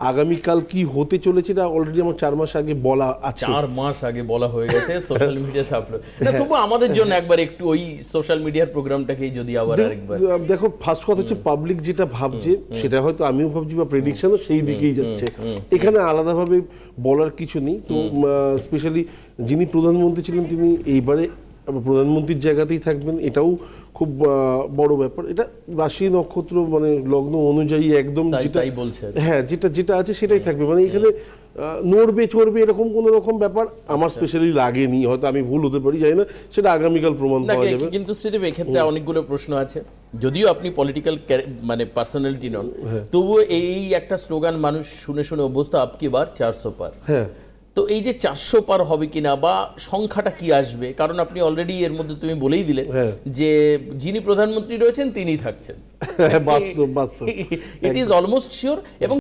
আগামীকাল কি হতে চলেছে এটা অলরেডি আমার 4 মাস আগে বলা আছে। 4 মাস আগে বলা হয়ে গেছে সোশ্যাল মিডিয়াতে আপলোড। না তবু আমাদের জন্য একবার একটু ওই সোশ্যাল মিডিয়ার প্রোগ্রামটাকেই যদি আবার আরেকবার। দেখো, ফার্স্ট কথা হচ্ছে পাবলিক যেটা ভাবছে সেটা হয়তো আমিও ভাবছি বা প্রেডিকশনও সেই দিকেই যাচ্ছে। এখানে আলাদাভাবে বলার কিছু নেই। তো স্পেশালি যিনি প্রধানমন্ত্রী ছিলেন তিনি এইবারে প্রধানমন্ত্রীর জায়গাতেই থাকবেন, এটাও খুব বড় ব্যাপার। এটা রাশি নক্ষত্র মানে লগ্ন অনুযায়ী একদম যেটা বলছে, হ্যাঁ যেটা যেটা আছে সেটাই থাকবে। মানে এখানে নড়বে চড়বে এরকম কোন রকম ব্যাপার আমার স্পেশালি লাগেনি, হয়তো আমি ভুল হতে পারি, জানি না, সেটা আগামীকাল প্রমাণ পাওয়া যাবে। কিন্তু শ্রীদেব এক্ষেত্রে অনেকগুলো প্রশ্ন আছে, যদিও আপনি পলিটিক্যাল মানে পার্সোনালিটি নন, তবুও এই একটা স্লোগান মানুষ শুনে শুনে অভ্যস্ত, আপকি বার 400 পার। হ্যাঁ, তো এই যে 400 পার হবে কিনা বা সংখ্যাটা কি আসবে, কারণ আপনি অলরেডি এর মধ্যে তুমি বলেই দিলে যে যিনি প্রধানমন্ত্রী রয়েছেন তিনিই থাকছেন, বাস্তব বাস্তব ইট ইজ অলমোস্ট শিওর। এবং